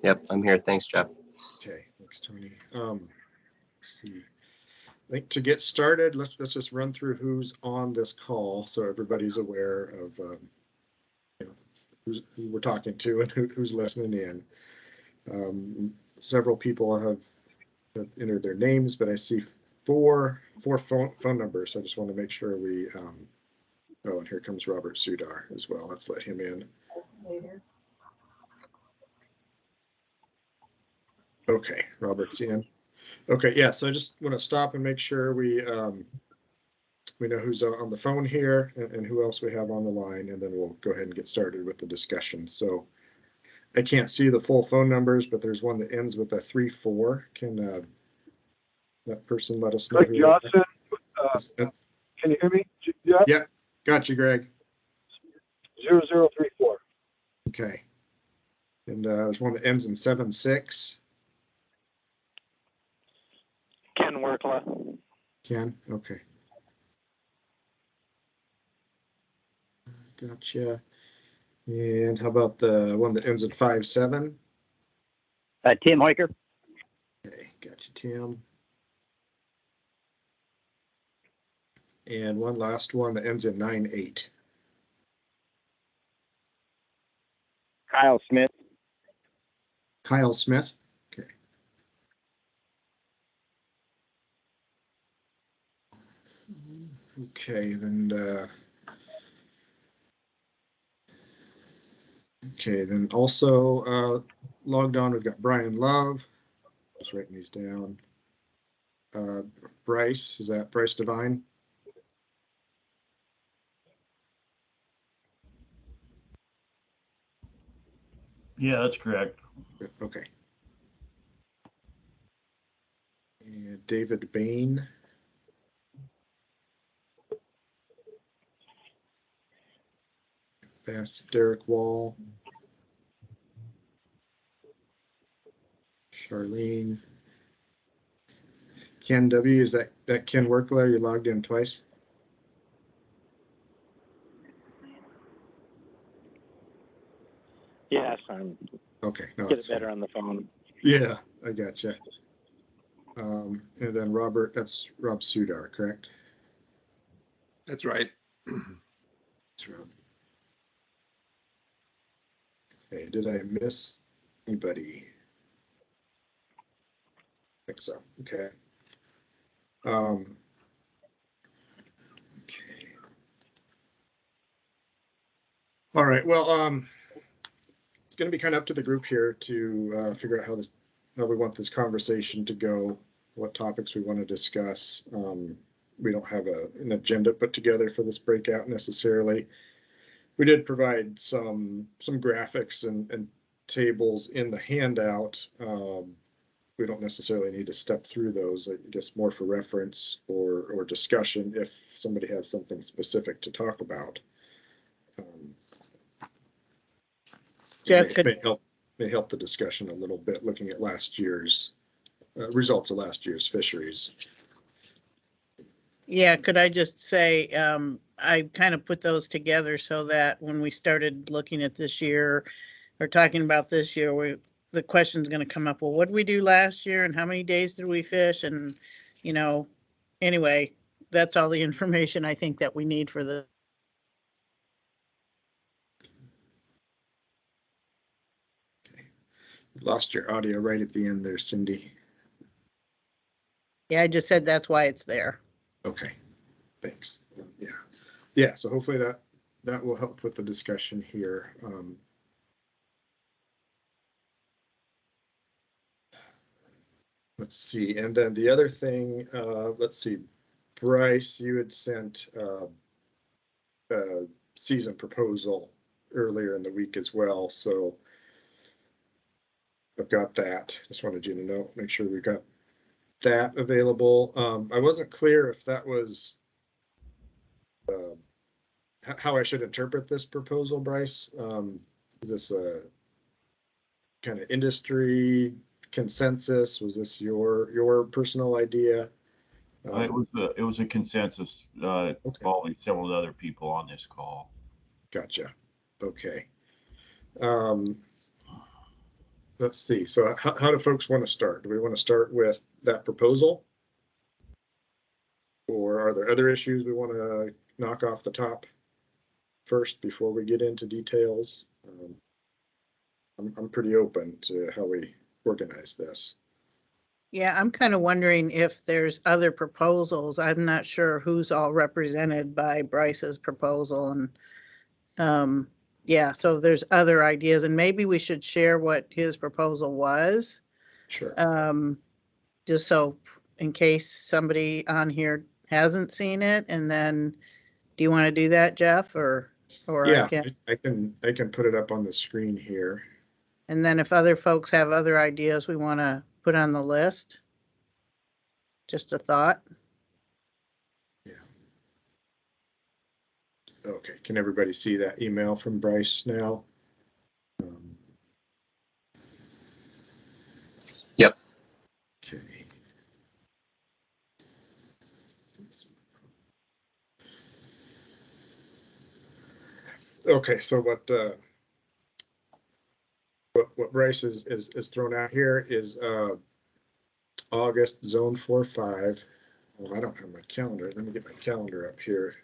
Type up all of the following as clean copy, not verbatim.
Yep, I'm here. Thanks, Jeff. Okay, thanks, Tony. Let's see. I think to get started, let's just run through who's on this call so everybody's aware of who we're talking to and who's listening in. Several people have entered their names, but I see four phone numbers. So I just want to make sure we. Oh, and here comes Robert Sudar as well. Let's let him in. Later. Okay, Robert's in. Okay, yeah. So I just want to stop and make sure we know who's on the phone here and who else we have on the line, and then we'll go ahead and get started with the discussion. So I can't see the full phone numbers, but there's one that ends with a 3-4. Can that person let us know? Greg Johnson, can you hear me? Yeah, got you, Greg. 0034. Okay. And there's one that ends in 7-6. Ken Workla. Ken, okay. Gotcha. And how about the one that ends in 5-7? Tim Hoiker. Okay, gotcha, Tim. And one last one that ends in 9-8. Kyle Smith. Kyle Smith. Okay. Okay, then okay, then also logged on, we've got Brian Love. Just writing these down. Bryce, is that Bryce Devine? Yeah, that's correct. Okay. And David Bain. That's Derek Wall. Charlene. Ken W, is that Ken Workla? You logged in twice? Yes, I'm. Okay. No, get it better on the phone. Yeah, I gotcha. And then Robert, that's Rob Sudar, correct? That's right. That's Rob. Okay, did I miss anybody? I think so. Okay. Okay. All right. Well, it's going to be kind of up to the group here to figure out how we want this conversation to go, what topics we want to discuss. We don't have an agenda put together for this breakout necessarily. We did provide some graphics and tables in the handout. We don't necessarily need to step through those. I guess more for reference or discussion if somebody has something specific to talk about. Jeff, may help the discussion a little bit, looking at last year's results of last year's fisheries. Yeah, could I just say, I kind of put those together so that when we started looking at this year or talking about this year, the question's going to come up, well, what did we do last year and how many days did we fish? And, anyway, that's all the information I think that we need for the. Okay. Lost your audio right at the end there, Cindy. Yeah, I just said that's why it's there. Okay, thanks. Yeah. So hopefully that will help with the discussion here. Let's see, and then the other thing, let's see, Bryce, you had sent a season proposal earlier in the week as well, so I've got that. Just wanted you to know, make sure we got that available. I wasn't clear if that was how I should interpret this proposal, Bryce. Is this a kind of industry consensus? Was this your personal idea? It was a consensus involving several other people on this call. Gotcha. Okay. let's see. So how do folks want to start? Do we want to start with that proposal? Or are there other issues we want to knock off the top first before we get into details? I'm pretty open to how we organize this. Yeah, I'm kind of wondering if there's other proposals. I'm not sure who's all represented by Bryce's proposal and yeah, so there's other ideas and maybe we should share what his proposal was. Sure. Just so in case somebody on here hasn't seen it, and then do you want to do that, Jeff, or Yeah, I I can put it up on the screen here. and then if other folks have other ideas we want to put on the list? Just a thought. Yeah. Okay, can everybody see that email from Bryce now? Yep. Okay. Okay, so what Bryce is thrown out here is August zone 4-5. Well, I don't have my calendar. Let me get my calendar up here.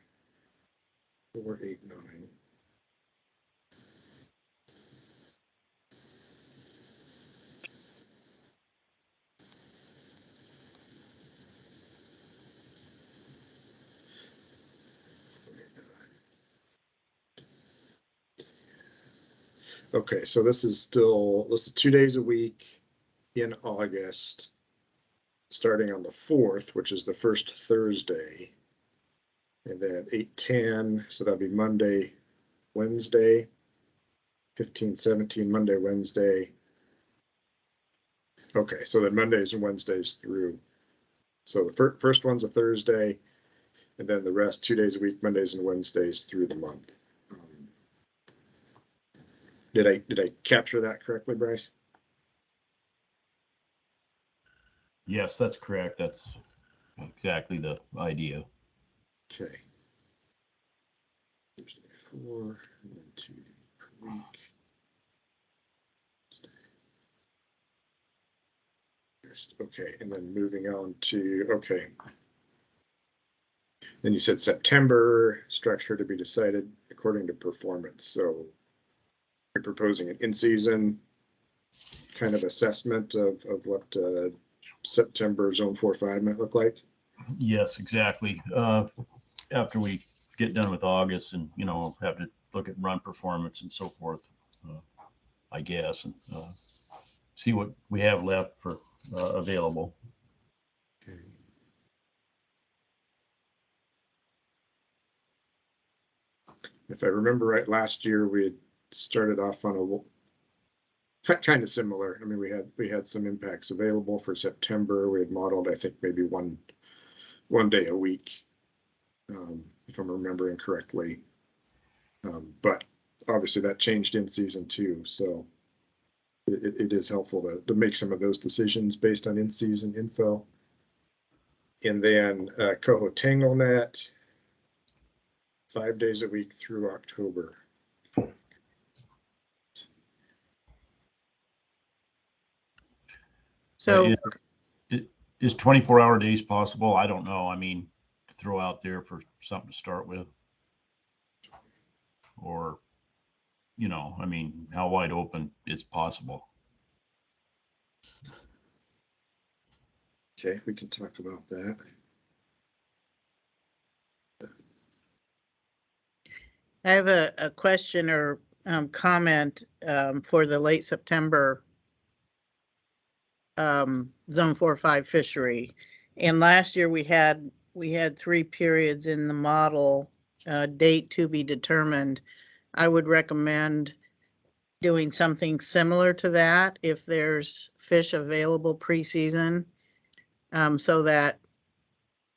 4-8-9. Okay, so this is 2 days a week in August, starting on the 4th, which is the first Thursday. And then 8-10, so that'd be Monday, Wednesday, 15-17, Monday, Wednesday. Okay, so then Mondays and Wednesdays through. So the first one's a Thursday, and then the rest 2 days a week, Mondays and Wednesdays through the month. Did I capture that correctly, Bryce? Yes, that's correct. That's exactly the idea. Okay. Thursday 4, and then 2 per week. Okay, and then moving on to, okay. Then you said September, structure to be decided according to performance. So you're proposing an in-season kind of assessment of what September zone 4-5 might look like? Yes, exactly. After we get done with August and, have to look at run performance and so forth, I guess, and see what we have left for available. Okay. If I remember right, last year we had started off on a kind of similar. I mean, we had some impacts available for September. We had modeled, I think, maybe one day a week, if I'm remembering correctly. But obviously that changed in season 2, so it is helpful to make some of those decisions based on in-season info. And then Coho Tangle Net, 5 days a week through October. So Is 24-hour days possible? I don't know. I mean, to throw out there for something to start with. Or, I mean, how wide open is possible? Okay, we can talk about that. I have a question or comment for the late September zone 4-5 fishery. And last year we had 3 periods in the model, date to be determined. I would recommend doing something similar to that if there's fish available preseason, so that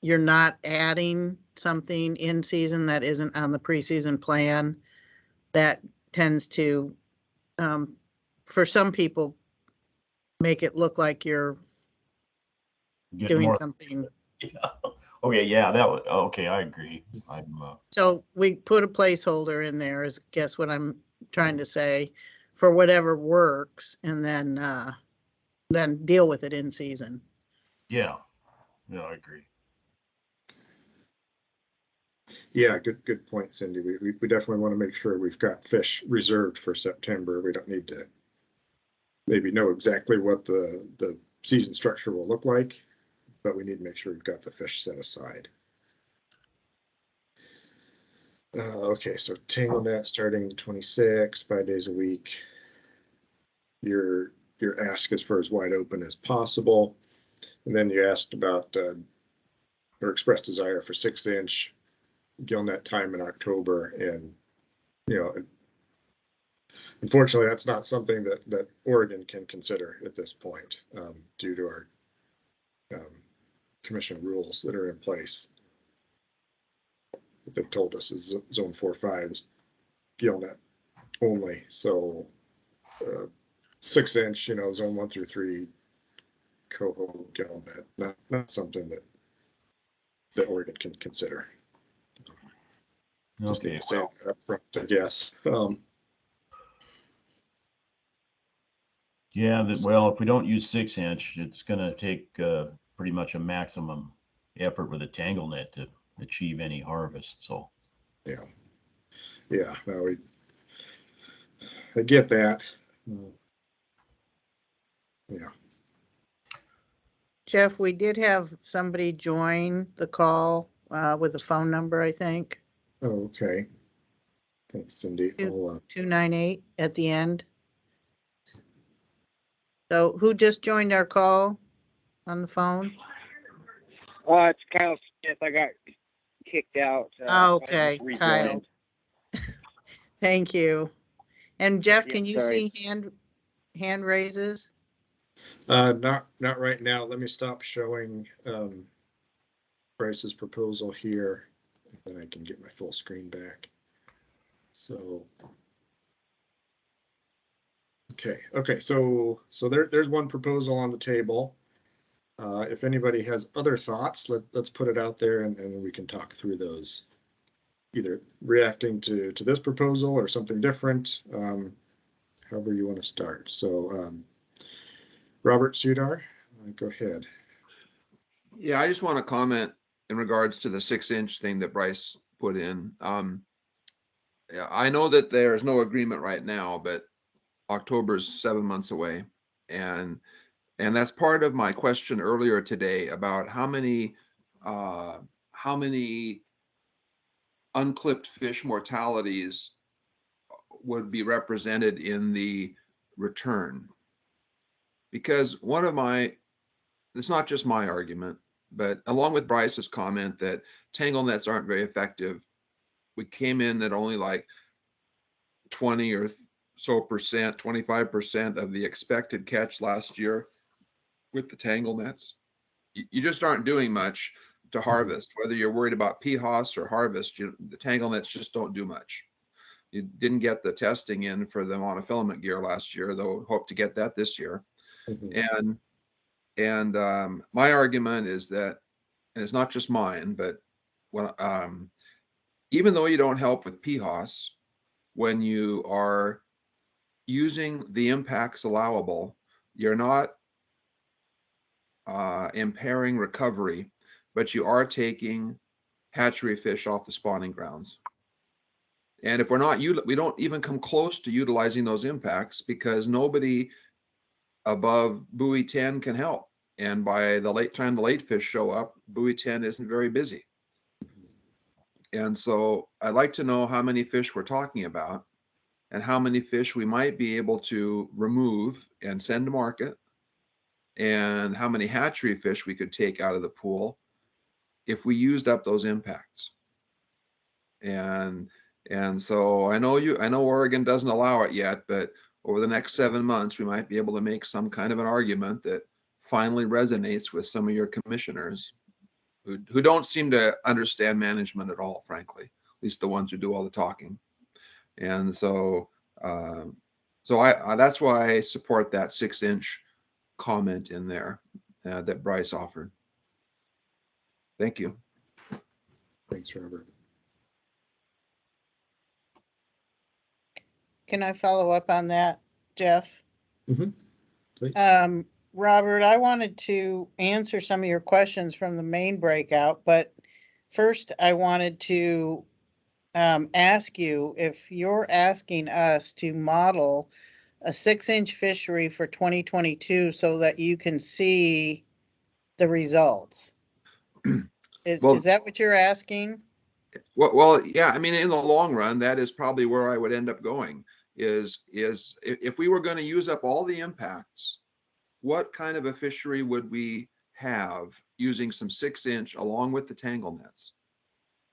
you're not adding something in season that isn't on the preseason plan. That tends to, for some people, make it look like you're Getting doing more. something. Yeah. Okay, yeah, that would, okay, I agree. So we put a placeholder in there, is guess what I'm trying to say. for whatever works and then deal with it in season. Yeah, yeah, I agree. Yeah, good point, Cindy. We definitely want to make sure we've got fish reserved for September. We don't need to maybe know exactly what the season structure will look like, but we need to make sure we've got the fish set aside. Okay, so tangle net starting 26, 5 days a week. Your ask as far as wide open as possible. And then you asked about or expressed desire for 6-inch gill net time in October. And, you know, unfortunately, that's not something that Oregon can consider at this point due to our commission rules that are in place. What they've told us is zone 4-5 gill net only. So 6-inch, you know, zone 1 through 3 coho gill net, not something that Oregon can consider. Just need Okay, to say that up front, I guess. yeah, well, if we don't use 6-inch, it's gonna take pretty much a maximum effort with a tangle net to achieve any harvest, so. Yeah, no, I get that. Yeah. Jeff, we did have somebody join the call with a phone number, I think, Okay. Thanks, Cindy. 298 at the end. So who just joined our call on the phone? It's Kyle Smith. I got kicked out. Okay, I just Kyle. rejoined. Thank you. And Jeff, Yeah, can you sorry. see hand raises? Not right now. Let me stop showing Bryce's proposal here, and then I can get my full screen back. So, okay. So there's one proposal on the table. If anybody has other thoughts, let's put it out there, and we can talk through those. Either reacting to this proposal or something different, however you want to start. So, Robert Sudar, go ahead. Yeah, I just want to comment in regards to the 6-inch thing that Bryce put in. Yeah, I know that there is no agreement right now, but October is 7 months away, and that's part of my question earlier today about how many unclipped fish mortalities would be represented in the return. Because it's not just my argument, but along with Bryce's comment that tangle nets aren't very effective, we came in at only like 20 or so percent, 25% of the expected catch last year with the tangle nets. You just aren't doing much to harvest, whether you're worried about PHOS or harvest. The tangle nets just don't do much. You didn't get the testing in for the monofilament gear last year, though hope to get that this year. Mhm. And my argument is that, and it's not just mine, but even though you don't help with PHOS, when you are using the impacts allowable, you're not impairing recovery, but you are taking hatchery fish off the spawning grounds. And if we don't even come close to utilizing those impacts because nobody above buoy 10 can help. And by the time the late fish show up, buoy 10 isn't very busy. And so I'd like to know how many fish we're talking about and how many fish we might be able to remove and send to market, and how many hatchery fish we could take out of the pool if we used up those impacts. And so I know Oregon doesn't allow it yet, but over the next 7 months, we might be able to make some kind of an argument that finally resonates with some of your commissioners who don't seem to understand management at all, frankly, at least the ones who do all the talking. And so, I that's why I support that 6-inch comment in there that Bryce offered. Thank you. Thanks, Robert. Can I follow up on that? Jeff? Mhm. Please. Robert, I wanted to answer some of your questions from the main breakout, but first I wanted to ask you if you're asking us to model a 6-inch fishery for 2022 so that you can see the results. Well- Is that what you're asking? Well, yeah, I mean, in the long run, that is probably where I would end up going is if we were going to use up all the impacts, what kind of a fishery would we have using some 6-inch along with the tangle nets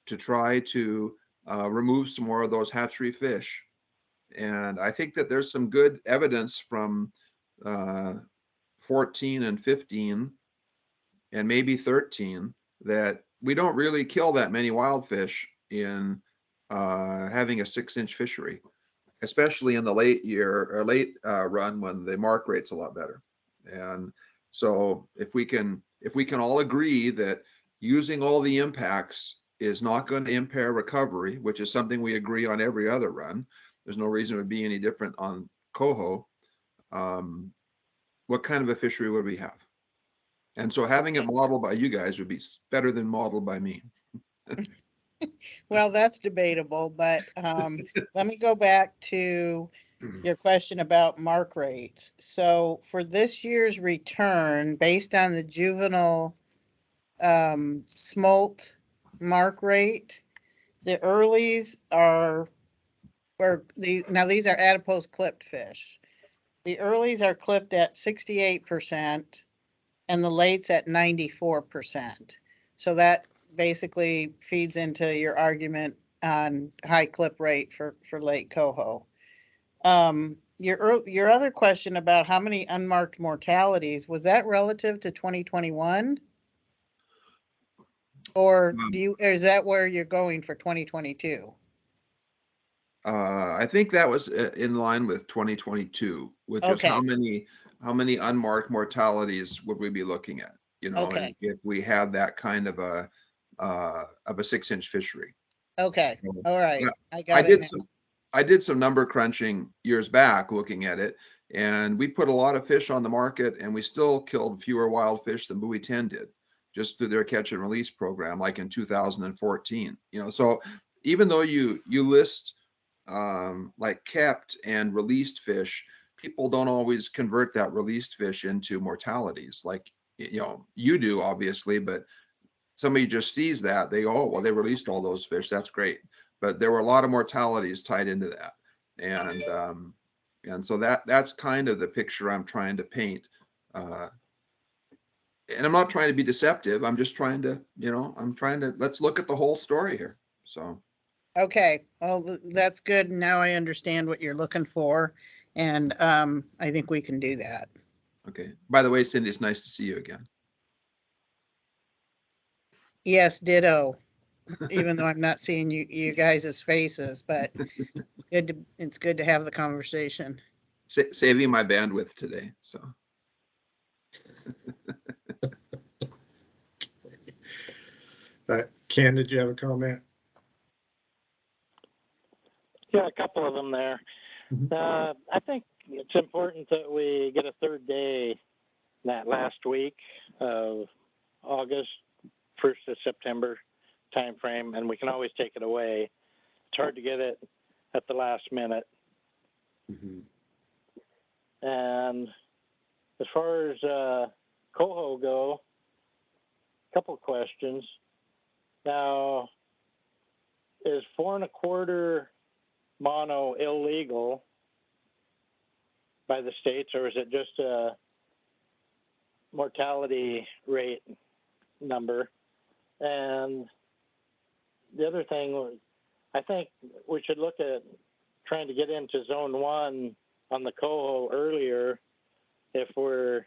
to try to remove some more of those hatchery fish? And I think that there's some good evidence from 14 and 15 and maybe 13 that we don't really kill that many wildfish in having a 6-inch fishery, especially in the late year or late run when the mark rate's a lot better. And so if we can all agree that using all the impacts is not going to impair recovery, which is something we agree on every other run, there's no reason it would be any different on coho. What kind of a fishery would we have? And so having it modeled by you guys would be better than modeled by me. Well, that's debatable, but let me go back to your question about mark rates. So for this year's return, based on the juvenile smolt mark rate, the earlies are, now these are adipose clipped fish. The earlies are clipped at 68% and the lates at 94%. So that basically feeds into your argument on high clip rate for late coho. Your other question about how many unmarked mortalities, was that relative to 2021? Or is that where you're going for 2022? I think that was in line with 2022, which is Okay. how many unmarked mortalities would we be looking at? You know, Okay. and if we had that kind of a 6-inch fishery. Okay, So, all right, yeah, I got it now. I did some number crunching years back looking at it, and we put a lot of fish on the market and we still killed fewer wild fish than Buoy 10 did, just through their catch and release program, like in 2014. You know, so even though you list like kept and released fish, people don't always convert that released fish into mortalities like, you know, you do obviously, but somebody just sees that, they go, oh, well, they released all those fish, that's great. But there were a lot of mortalities tied into that. And so that's kind of the picture I'm trying to paint. And I'm not trying to be deceptive. I'm just trying to, let's look at the whole story here. So. Okay, well, that's good. Now I understand what you're looking for. And I think we can do that. Okay. By the way, Cindy, it's nice to see you again. Yes, ditto. Even though I'm not seeing you guys' faces, but it's good to have the conversation. Saving my bandwidth today, so. Ken, did you have a comment? Yeah, a couple of them there. Mhm. I think it's important that we get a third day that last week of August, 1st of September timeframe, and we can always take it away. It's hard to get it at the last minute. Mhm. And as far as coho go, a couple questions. Now, is 4 1/4 mono illegal by the states, or is it just a mortality rate number? And the other thing, I think we should look at trying to get into zone 1 on the coho earlier if we're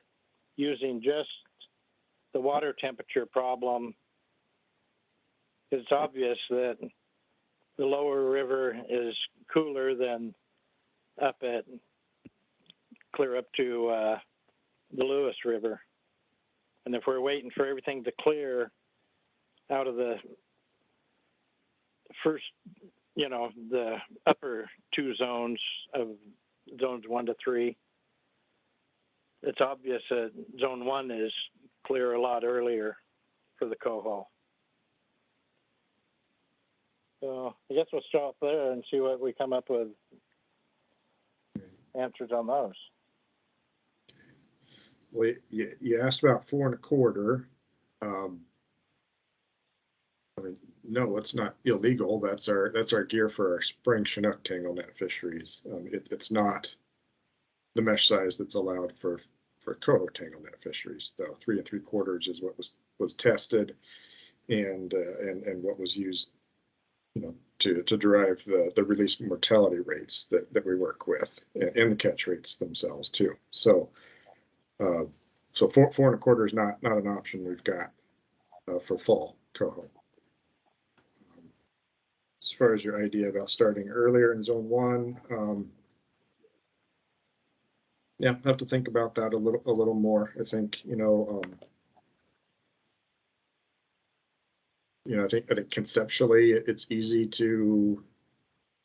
using just the water temperature problem. It's obvious that the lower river is cooler than up at clear up to the Lewis River. And if we're waiting for everything to clear out of the first, the upper 2 zones of zones 1 to 3. It's obvious that zone 1 is clear a lot earlier for the coho. So I guess we'll stop there and see what we come up with answers on those. Well, you asked about 4 1/4. I mean, no, it's not illegal. That's our gear for our spring Chinook tangle net fisheries. It's not the mesh size that's allowed for coho tangle net fisheries, though. 3 3/4 is what was tested and what was used, to derive the release mortality rates that we work with, and the catch rates themselves too. So 4 1/4 is not an option we've got for fall coho. As far as your idea about starting earlier in zone 1, yeah, have to think about that a little more. I think, I think conceptually it's easy to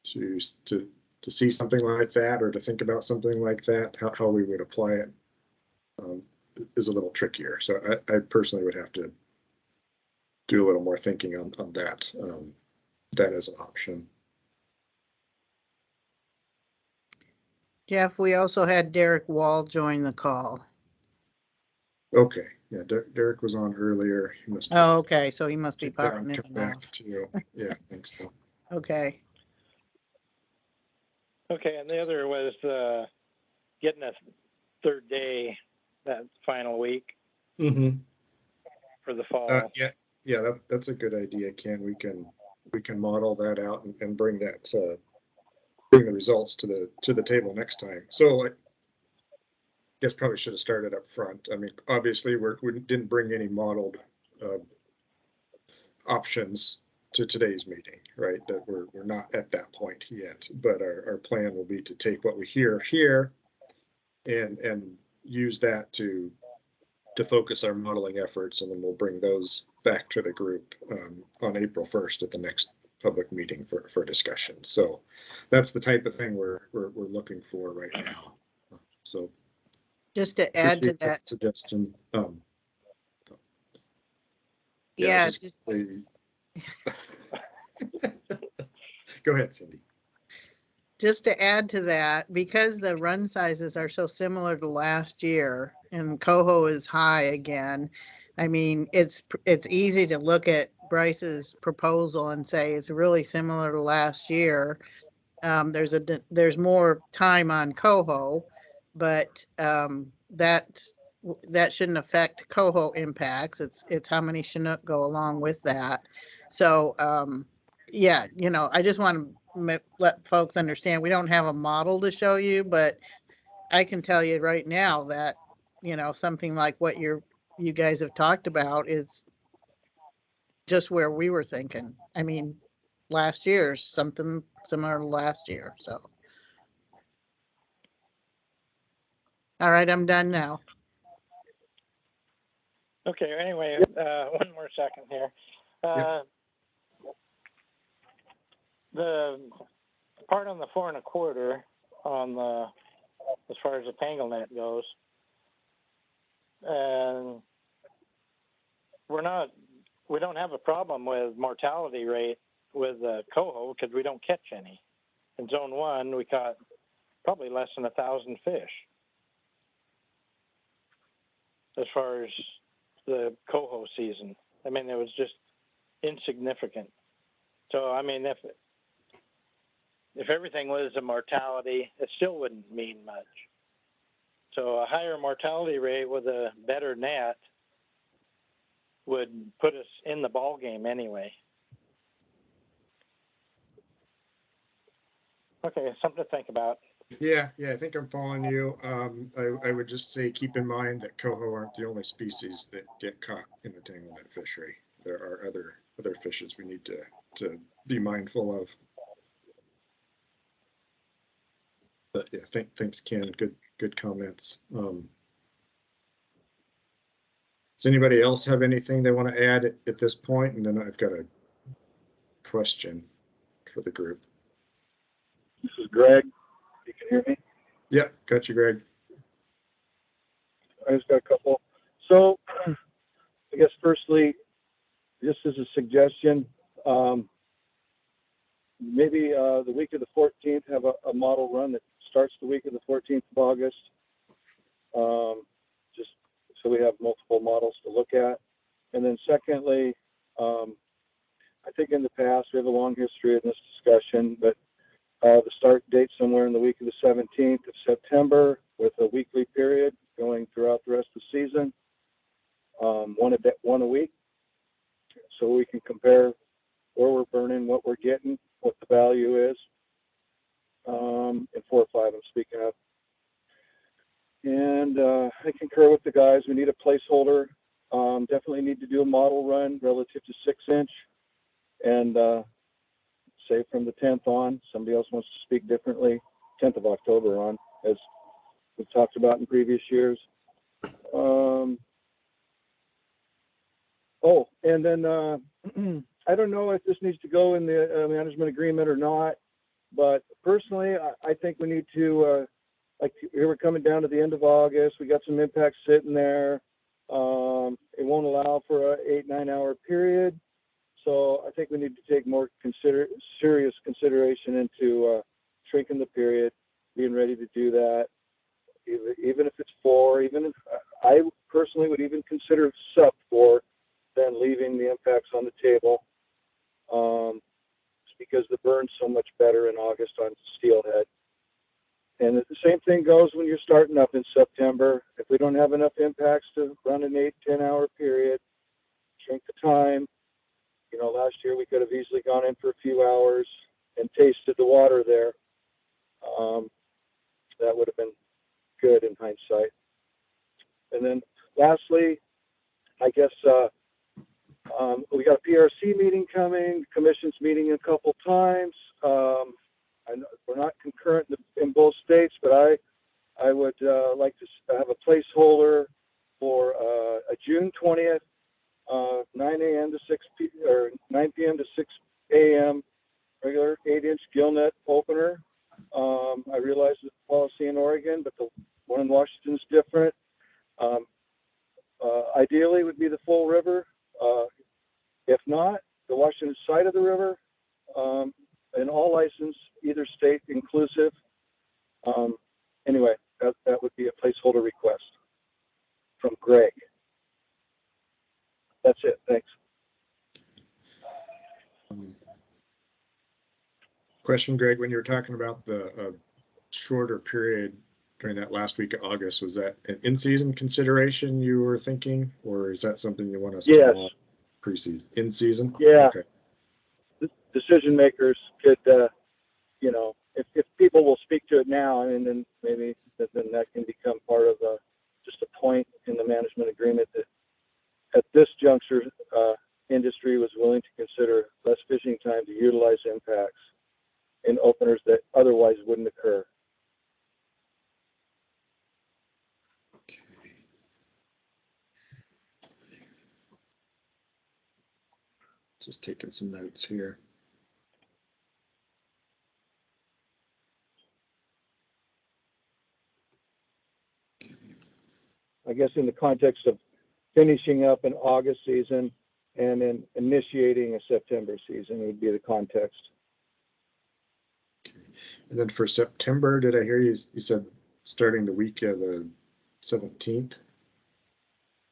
see something like that, or to think about something like that. How we would apply it is a little trickier. So I personally would have to do a little more thinking on that. That is an option. Jeff, we also had Derek Wall join the call. Okay, yeah, Derek was on earlier. He must. Oh, okay, so he must be come popping in and back off. to, yeah, thanks. Okay. Okay, and the other was getting a third day that final week Mm-hmm. for the fall. Yeah, that's a good idea, Ken. We can model that out and bring that bring the results to the table next time. So I guess probably should have started up front. I mean, obviously we didn't bring any modeled options to today's meeting, right? That we're not at that point yet, but our plan will be to take what we hear here and use that to focus our modeling efforts, and then we'll bring those back to the group on April 1st at the next public meeting for discussion. So that's the type of thing we're looking for right now. So Just to add to that suggestion. Yeah, Go ahead, Cindy. just to add to that, because the run sizes are so similar to last year and coho is high again, I mean, it's easy to look at Bryce's proposal and say it's really similar to last year. There's more time on coho, but that shouldn't affect coho impacts. It's how many Chinook go along with that. So yeah, I just want to let folks understand we don't have a model to show you, but I can tell you right now that something like what you guys have talked about is just where we were thinking. I mean, last year's something similar to last year. So all right, I'm done now. Okay, anyway, one more second here. Yep. The part on the 4 1/4 on the, as far as the tangle net goes, and we don't have a problem with mortality rate with the coho because we don't catch any. In zone 1, we caught probably less than 1,000 fish as far as the coho season. I mean, it was just insignificant. So, I mean, if everything was a mortality, it still wouldn't mean much. So a higher mortality rate with a better net would put us in the ball game anyway. Okay, something to think about. Yeah, I think I'm following you. I would just say keep in mind that coho aren't the only species that get caught in the tangle net fishery. There are other fishes we need to be mindful of. But yeah, thanks, Ken. Good comments. Does anybody else have anything they want to add at this point? And then I've got a question for the group. This is Greg. You can hear me? Yep, got you, Greg. I just got a couple. So I guess firstly, just as a suggestion, maybe the week of the 14th, have a model run that starts the week of the 14th of August. Just so we have multiple models to look at. And then secondly, I think in the past, we have a long history in this discussion, but the start date somewhere in the week of the 17th of September with a weekly period going throughout the rest of the season, one a week, so we can compare where we're burning, what we're getting, what the value is. In 4 or 5, I'm speaking of. And I concur with the guys. We need a placeholder. Definitely need to do a model run relative to 6-inch. And say from the 10th on, somebody else wants to speak differently, 10th of October on, as we've talked about in previous years. Oh, and then I don't know if this needs to go in the management agreement or not, but personally, I think we need to, like here we're coming down to the end of August, we got some impacts sitting there. It won't allow for a 8-9 hour period. So I think we need to take more serious consideration into shrinking the period, being ready to do that, even if it's 4, even if I personally would even consider sub 4, then leaving the impacts on the table. It's because the burn's so much better in August on steelhead. And the same thing goes when you're starting up in September. If we don't have enough impacts to run an 8-10 hour period, shrink the time. You know, last year we could have easily gone in for a few hours and tasted the water there. That would have been good in hindsight. And then lastly, I guess we got a PRC meeting coming, commission's meeting a couple times. I know we're not concurrent in both states, but I would like to have a placeholder for a June 20th, 9 a.m. to 6 p. or 9 p.m. to 6 a.m. regular 8-inch gillnet opener. I realize the policy in Oregon, but the one in Washington is different. Ideally would be the full river. If not, the Washington side of the river, and all license, either state inclusive. Anyway, that would be a placeholder request from Greg. That's it. Thanks. Question, Greg, when you were talking about the shorter period during that last week of August, was that an in-season consideration you were thinking, or is that something you want us to do pre-season? In-season? Yeah. Okay. Decision makers could, you know, if people will speak to it now, and then maybe then that can become part of just a point in the management agreement that at this juncture, industry was willing to consider less fishing time to utilize impacts in openers that otherwise wouldn't occur. Just taking some notes here. I guess in the context of finishing up an August season and then initiating a September season would be the context. And then for September, did I hear you said starting the week of the 17th?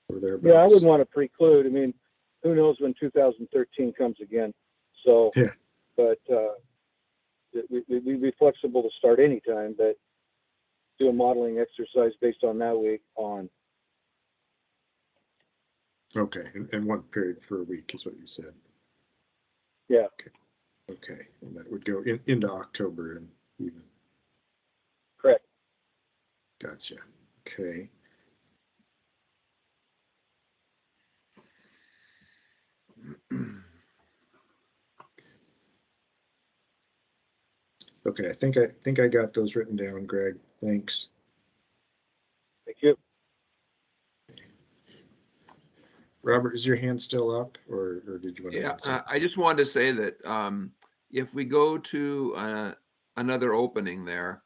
Or thereabouts? Yeah, I wouldn't want to preclude. I mean, who knows when 2013 comes again. So, yeah. But we'd be flexible to start anytime, but do a modeling exercise based on that week on. Okay, and one period for a week is what you said. Yeah. Okay, and that would go into October and even. Correct. Gotcha. Okay. Okay, I think I got those written down, Greg. Thanks. Thank you. Robert, is your hand still up, or did you want to? Yeah, I just wanted to say that if we go to another opening there,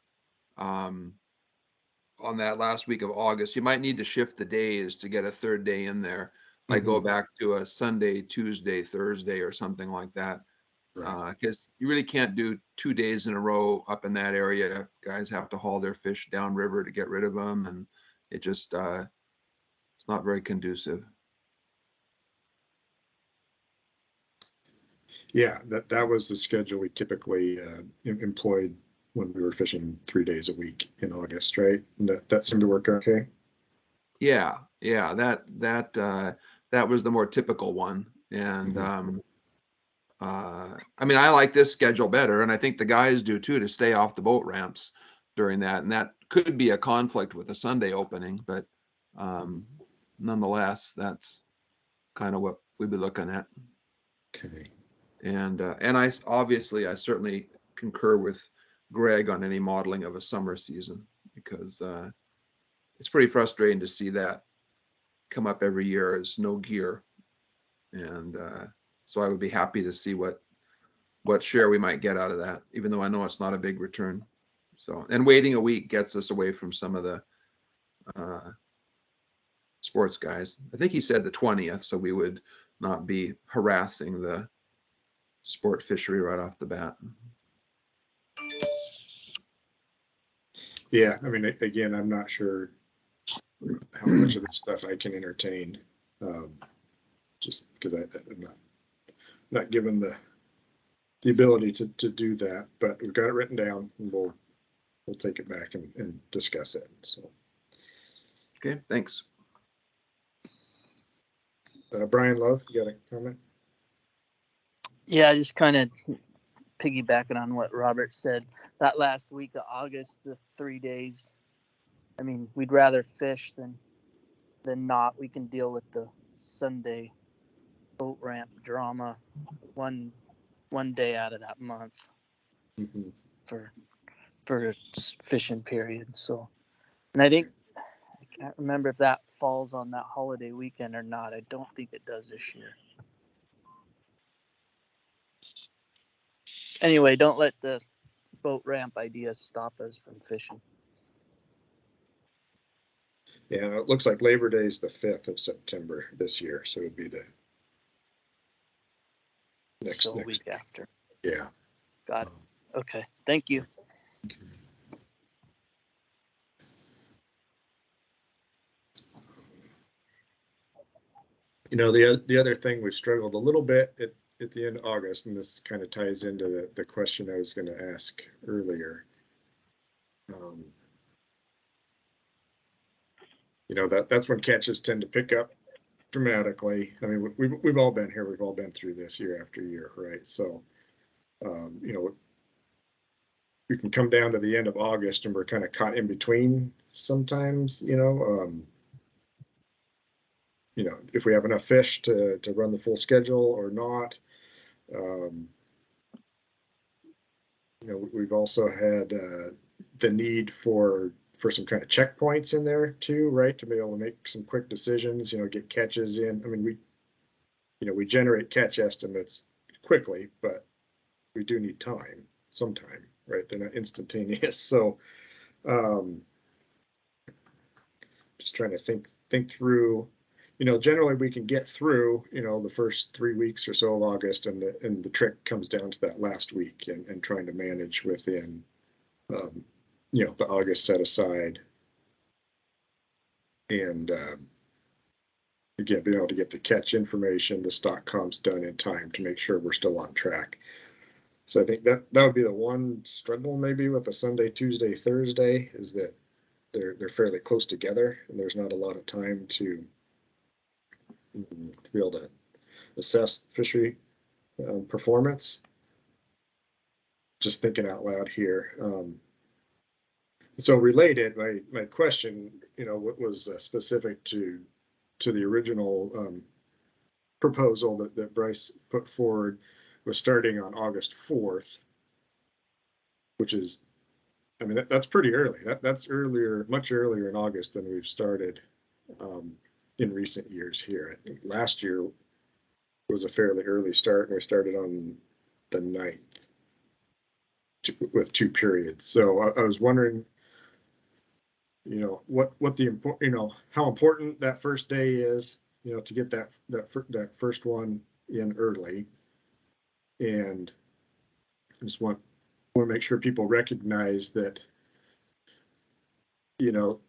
on that last week of August. You might need to shift the days to get a third day in there. Like go back to a Sunday, Tuesday, Thursday, or something like that. Right. Because you really can't do 2 days in a row up in that area. Guys have to haul their fish downriver to get rid of them, and it just it's not very conducive. Yeah, that was the schedule we typically employed when we were fishing 3 days a week in August, right? And that seemed to work okay. Yeah, that was the more typical one, and I mean, I like this schedule better, and I think the guys do too, to stay off the boat ramps during that, and that could be a conflict with the Sunday opening, but nonetheless, that's kind of what we'd be looking at. Okay. And I obviously, I certainly concur with Greg on any modeling of a summer season, because it's pretty frustrating to see that come up every year as no gear. And so I would be happy to see what share we might get out of that, even though I know it's not a big return. So, and waiting a week gets us away from some of the sports guys. I think he said the 20th, so we would not be harassing the sport fishery right off the bat. Yeah, I mean, again, I'm not sure how much of this stuff I can entertain, just because I'm not given the ability to do that. But we've got it written down, and we'll take it back and discuss it. So, okay, thanks. Brian Love, you got a comment? Yeah, just kind of piggybacking on what Robert said. That last week of August, the 3 days, I mean, we'd rather fish than not. We can deal with the Sunday boat ramp drama one day out of that month for a fishing period. So, and I think, I can't remember if that falls on that holiday weekend or not. I don't think it does this year. Anyway, don't let the boat ramp idea stop us from fishing. Yeah, it looks like Labor Day is the 5th of September this year, so it would be the next week after. Yeah. Got it. Okay. Thank you. You know, the other thing we struggled a little bit at the end of August, and this kind of ties into the question I was going to ask earlier. You know, that's when catches tend to pick up dramatically. I mean, we've all been here. We've all been through this year after year, right? So, you know, we can come down to the end of August and we're kind of caught in between sometimes. You know, if we have enough fish to run the full schedule or not. You know, we've also had the need for some kind of checkpoints in there too, right? To be able to make some quick decisions, you know, get catches in. I mean, we generate catch estimates quickly, but we do need some time, right? They're not instantaneous. So just trying to think through, you know, generally we can get through, you know, the first 3 weeks or so of August, and the trick comes down to that last week and trying to manage within, you know, the August set aside, and again, being able to get the catch information, the stock comps done in time to make sure we're still on track. So I think that would be the one struggle maybe with the Sunday, Tuesday, Thursday, is that they're fairly close together and there's not a lot of time to be able to assess fishery performance. Just thinking out loud here. So related, my question, you know, what was specific to the original proposal that Bryce put forward, was starting on August 4th, which is, I mean, that's pretty early. That's earlier, much earlier in August than we've started in recent years here. I think last year was a fairly early start, and we started on the 9th with 2 periods. So I was wondering, you know, what the you know, how important that first day is, you know, to get that first one in early. And just want to make sure people recognize that, you know,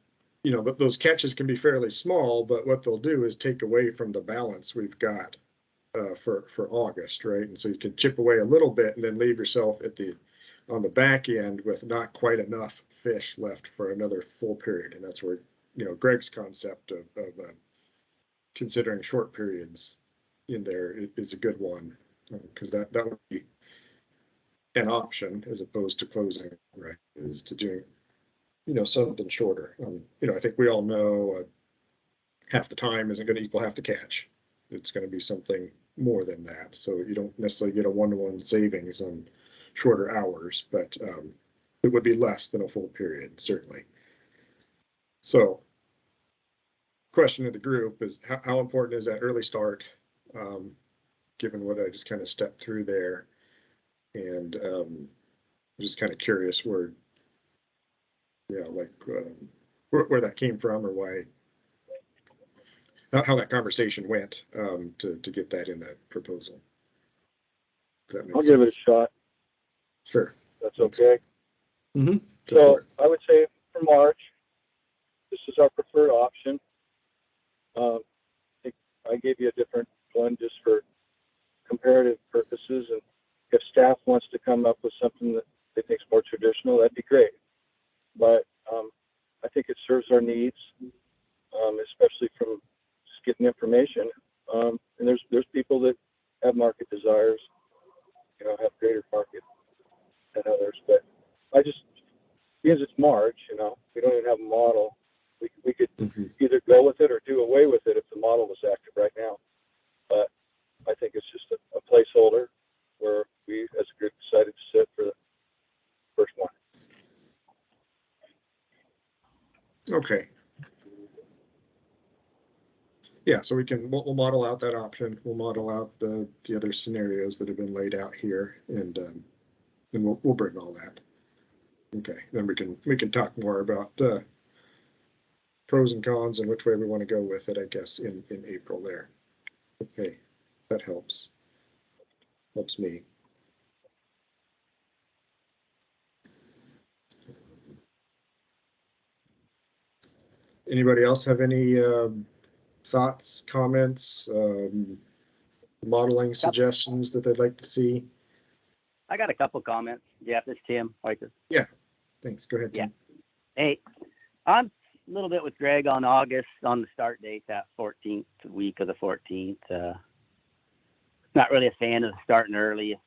those catches can be fairly small, but what they'll do is take away from the balance we've got for August, right? And so you can chip away a little bit and then leave yourself on the back end with not quite enough fish left for another full period. And that's where, you know, Greg's concept of considering short periods in there is a good one, because that would be an option as opposed to closing, right? Is to do, you know, something shorter. You know, I think we all know half the time isn't going to equal half the catch. It's going to be something more than that. So you don't necessarily get a one-to-one savings on shorter hours, but it would be less than a full period, certainly. So question of the group is how important is that early start, given what I just kind of stepped through there? And I'm just kind of curious where, yeah, like where that came from, or why, how that conversation went to get that in that proposal. I'll give it a shot. Sure. That's okay. Mm-hmm. So I would say for March, this is our preferred option. I gave you a different one just for comparative purposes, and if staff wants to come up with something that they think is more traditional, that'd be great. But I think it serves our needs, especially from just getting information. And there's people that have market desires, you know, have greater market than others. But I just, because it's March, you know, we don't even have a model. We could either go with it or do away with it if the model was active right now. But I think it's just a placeholder where we, as a group, decided to sit for the first one. Okay. Yeah, so we'll model out that option. We'll model out the other scenarios that have been laid out here, and we'll bring all that. Okay, then we can talk more about pros and cons and which way we want to go with it, I guess, in April there. Okay, that helps me. Anybody else have any thoughts, comments, modeling suggestions that they'd like to see? I got a couple comments. Jeff, this is Tim. Yeah, thanks. Go ahead, Tim. Yeah. Hey, I'm a little bit with Greg on August on the start date, that 14th week of the 14th. Not really a fan of starting early.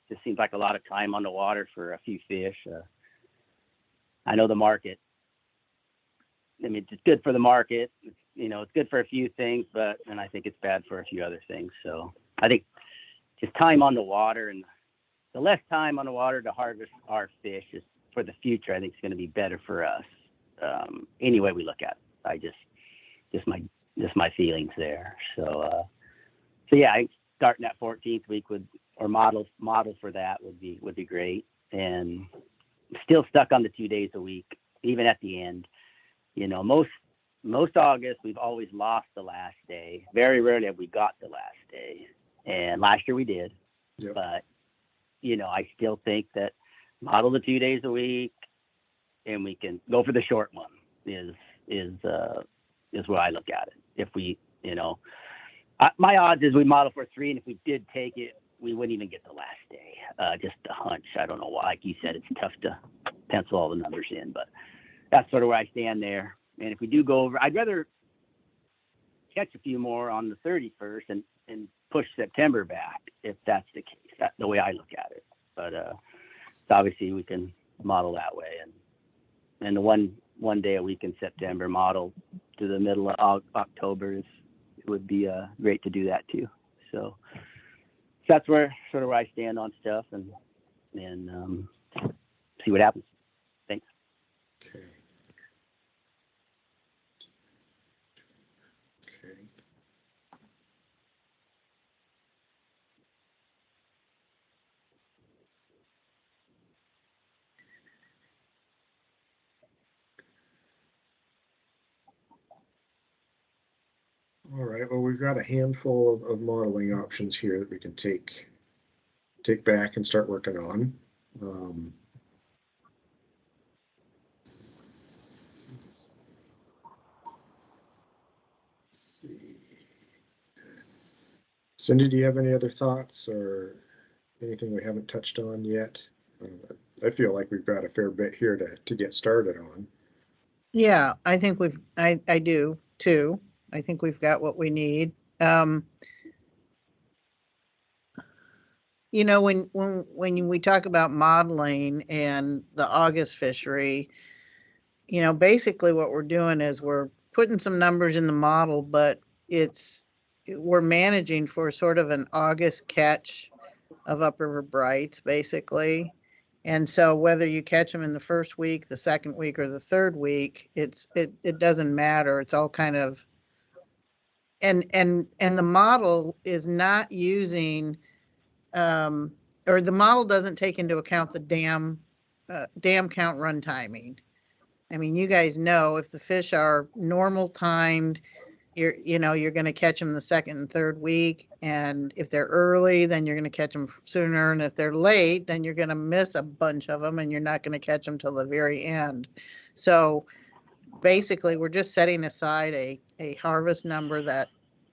Just seems like a lot of time on the water for a few fish. I know the market. I mean, it's good for the market. You know, it's good for a few things, and I think it's bad for a few other things. So I think just time on the water, and the less time on the water to harvest our fish is for the future. I think it's going to be better for us. Any way we look at it. I just my feelings there. So yeah, I starting that 14th week or model for that would be great. And still stuck on the 2 days a week, even at the end. You know, most August, we've always lost the last day. Very rarely have we got the last day. And last year we did. Yep. But, you know, I still think that model the 2 days a week and we can go for the short one is what I look at it. If we, you know, my odds is we model for 3, and if we did take it, we wouldn't even get the last day. Just a hunch. I don't know why. Like you said, it's tough to pencil all the numbers in, but that's sort of where I stand there. And if we do go over, I'd rather catch a few more on the 31st and push September back if that's the case. That's the way I look at it. But obviously we can model that way, and the one day a week in September model to the middle of October would be great to do that too. So that's where I stand on stuff, and see what happens. Thanks. Okay. we've got a handful of modeling options here that we can take back and start working on. Let's see. Cindy, do you have any other thoughts or anything we haven't touched on yet? I feel like we've got a fair bit here to get started on. Yeah, I think I do too. I think we've got what we need. You know, when we talk about modeling and the August fishery, you know, basically what we're doing is we're putting some numbers in the model, but we're managing for sort of an August catch of upriver brights, basically. And so whether you catch them in the first week, the second week, or the third week, it doesn't matter. It's all kind of, and the model is not using, or the model doesn't take into account the dam count run timing. I mean, you guys know if the fish are normal timed, you're going to catch them the second and third week. And if they're early, then you're going to catch them sooner. And if they're late, then you're going to miss a bunch of them and you're not going to catch them till the very end. So basically, we're just setting aside a harvest number that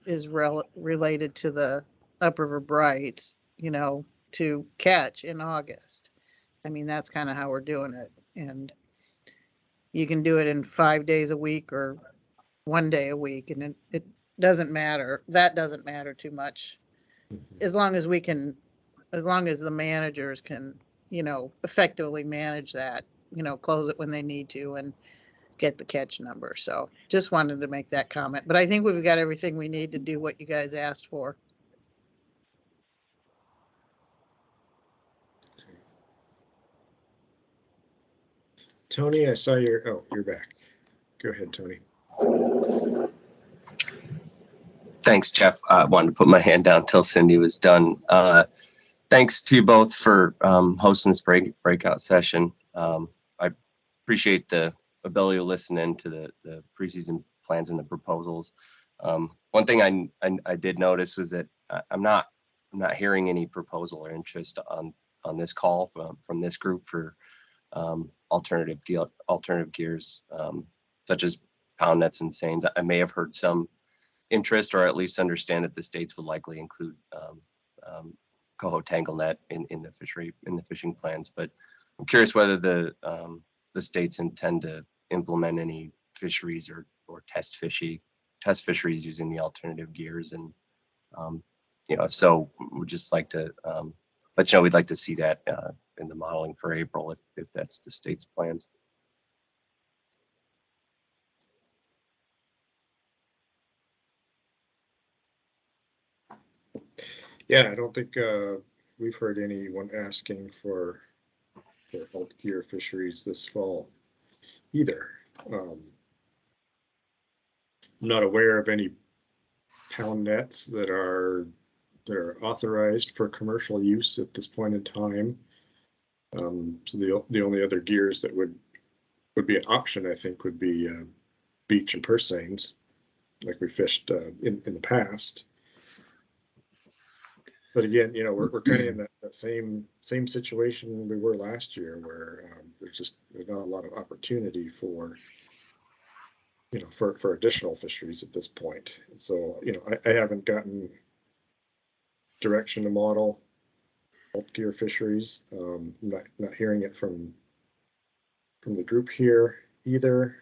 is related to the upriver brights, you know, to catch in August. I mean, that's kind of how we're doing it. And you can do it in 5 days a week or 1 day a week, and it doesn't matter. That doesn't matter too much, as long as the managers can, you know, effectively manage that, you know, close it when they need to and get the catch number. So just wanted to make that comment, but I think we've got everything we need to do what you guys asked for. Tony, I saw you're back. Go ahead, Tony. Thanks, Jeff. I wanted to put my hand down till Cindy was done. Thanks to you both for hosting this breakout session. I appreciate the ability to listen in to the preseason plans and the proposals. One thing I did notice was that I'm not hearing any proposal or interest on this call from this group for alternative gears, such as pound nets and seines. I may have heard some interest, or at least understand that the states would likely include coho tangle net in the fishing plans. But I'm curious whether the states intend to implement any fisheries or test fisheries using the alternative gears, and you know, if so, we'd just like to let you know we'd like to see that in the modeling for April if that's the state's plans. Yeah, I don't think we've heard anyone asking for alt gear fisheries this fall either. I'm not aware of any pound nets that are authorized for commercial use at this point in time. So the only other gears that would be an option, I think, would be beach and purse seines, like we fished in the past. But again, you know, we're kind of in that same situation we were last year, where there's not a lot of opportunity for, you know, for additional fisheries at this point. So, you know, I haven't gotten direction to model alt gear fisheries. Not hearing it from the group here either.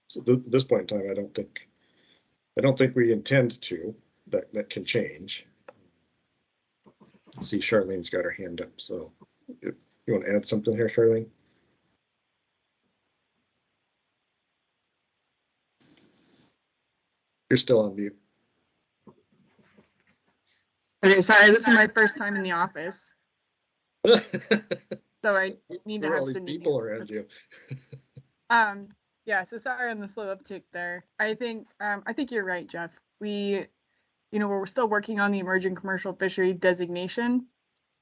So at this point in time, I don't think we intend to. That can change. See, Charlene's got her hand up, so you want to add something here, Charlene? You're still on mute. Okay, sorry, this is my first time in the office, so I need to have all these people around you. Yeah, so sorry on the slow uptick there. I think you're right, Jeff. We're still working on the emerging commercial fishery designation.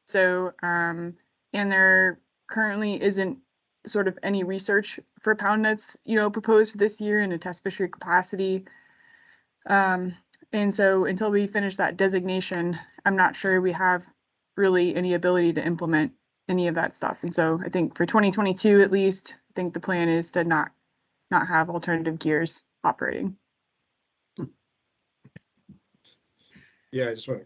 So, and there currently isn't sort of any research for pound nets, proposed for this year in a test fishery capacity. And so until we finish that designation, I'm not sure we have really any ability to implement any of that stuff. And so I think for 2022, at least, I think the plan is to not have alternative gears operating. Yeah, I just want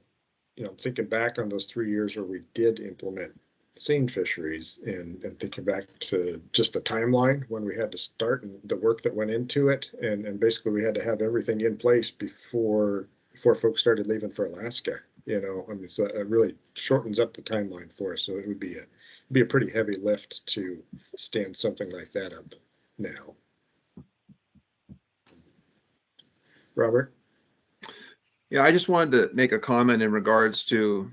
to, thinking back on those 3 years where we did implement seine fisheries and thinking back to just the timeline when we had to start and the work that went into it. And basically we had to have everything in place before folks started leaving for Alaska, so it really shortens up the timeline for us. So it would be a pretty heavy lift to stand something like that up now. Robert? Yeah, I just wanted to make a comment in regards to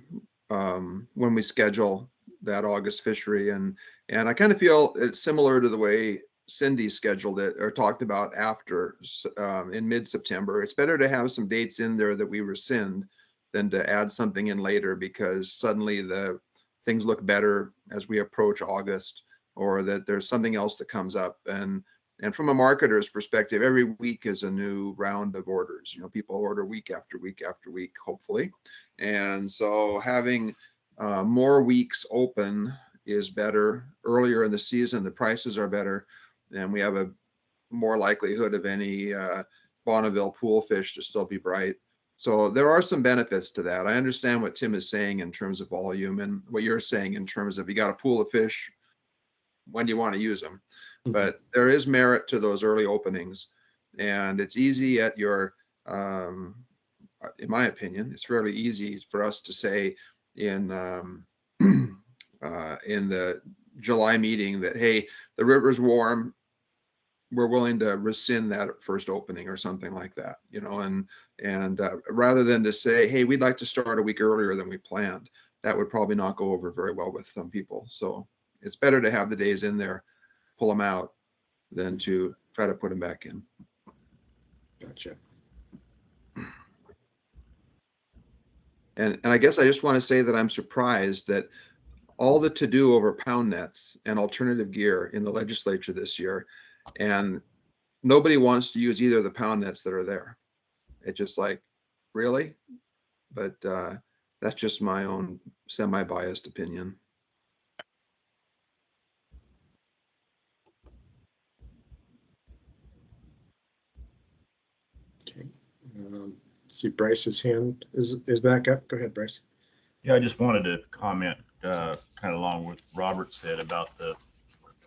when we schedule that August fishery, and I kind of feel it's similar to the way Cindy scheduled it or talked about after in mid-September. It's better to have some dates in there that we rescind than to add something in later, because suddenly the things look better as we approach August, or that there's something else that comes up. And from a marketer's perspective, every week is a new round of orders. People order week after week after week, hopefully. And so having more weeks open is better. Earlier in the season, the prices are better, and we have a more likelihood of any Bonneville pool fish to still be bright. So there are some benefits to that. I understand what Tim is saying in terms of volume, and what you're saying in terms of you got a pool of fish, when do you want to use them? But there is merit to those early openings, and it's easy at your, in my opinion, it's fairly easy for us to say in the July meeting that, hey, the river's warm, we're willing to rescind that first opening or something like that, and rather than to say, hey, we'd like to start a week earlier than we planned, that would probably not go over very well with some people. So it's better to have the days in there, pull them out, than to try to put them back in. Gotcha. And I guess I just want to say that I'm surprised that all the to-do over pound nets and alternative gear in the legislature this year, and nobody wants to use either of the pound nets that are there. It's just like, really? But that's just my own semi-biased opinion. Okay. See Bryce's hand is back up. Go ahead, Bryce. Yeah, I just wanted to comment kind of along with Robert said about the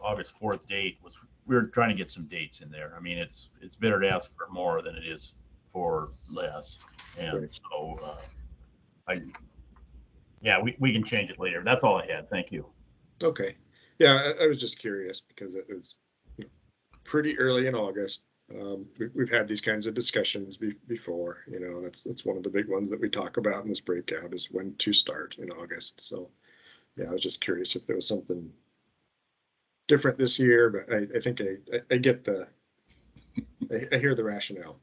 August 4th date. We were trying to get some dates in there. I mean, it's better to ask for more than it is for less. And Right. so we can change it later. That's all I had. Thank you. Okay. Yeah, I was just curious because it was pretty early in August. We've had these kinds of discussions before. That's one of the big ones that we talk about in this breakout is when to start in August. So yeah, I was just curious if there was something different this year, but I think I get I hear the rationale.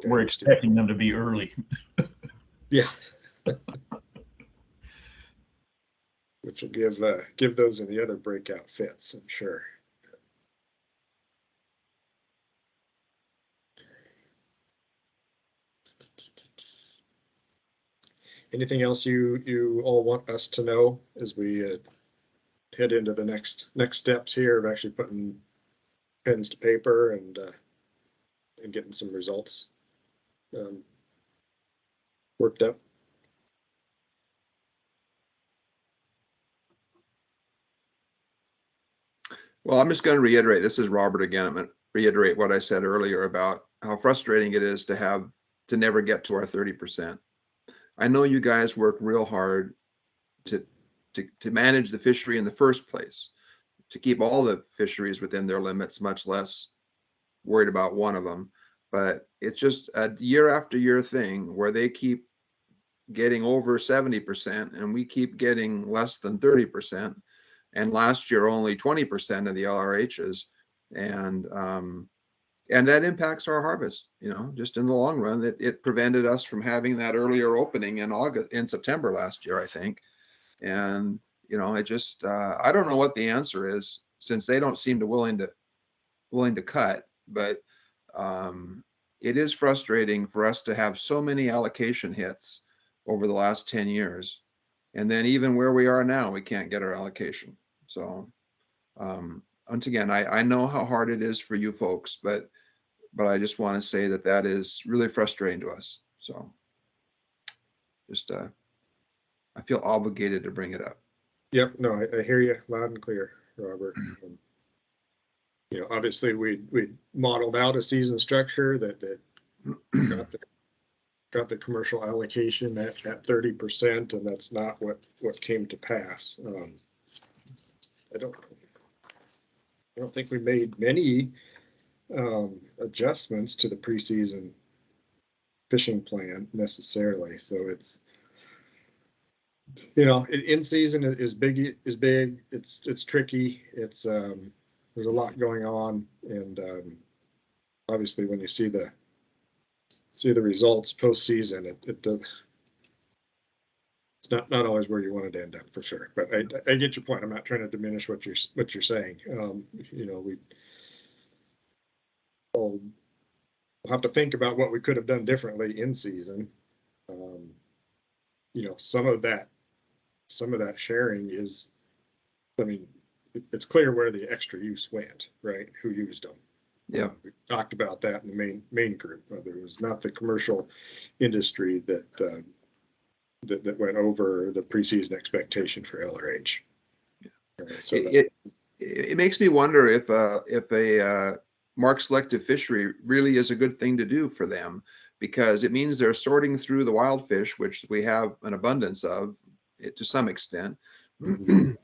We're expecting them to be early. Yeah. Which will give those in the other breakout fits, I'm sure. Anything else you all want us to know as we head into the next steps here of actually putting pens to paper and getting some results worked up? Well, I'm just going to reiterate, this is Robert again. I'm going to reiterate what I said earlier about how frustrating it is to never get to our 30%. I know you guys work real hard to manage the fishery in the first place, to keep all the fisheries within their limits, much less worried about one of them. But it's just a year after year thing where they keep getting over 70% and we keep getting less than 30%. And last year, only 20% of the LRHs. And that impacts our harvest, just in the long run. It prevented us from having that earlier opening in September last year, I think. And, I just, I don't know what the answer is, since they don't seem willing to cut, but it is frustrating for us to have so many allocation hits over the last 10 years. And then even where we are now, we can't get our allocation. So once again, I know how hard it is for you folks, but I just want to say that that is really frustrating to us. So just I feel obligated to bring it up. Yep, no, I hear you loud and clear, Robert. You know, obviously we modeled out a season structure that got the commercial allocation at 30%, and that's not what came to pass. I don't think we made many adjustments to the preseason fishing plan necessarily. So it's, you know, in season is big. It's tricky. It's there's a lot going on, and obviously when you see the results postseason, it does. It's not always where you wanted to end up, for sure. But I get your point. I'm not trying to diminish what you're saying. You know, we'll have to think about what we could have done differently in season. You know, some of that sharing is, I mean, it's clear where the extra use went, right? Who used them? Yeah, we talked about that in the main group. There was not the commercial industry that went over the preseason expectation for LRH. So it makes me wonder if a mark selective fishery really is a good thing to do for them, because it means they're sorting through the wild fish, which we have an abundance of to some extent,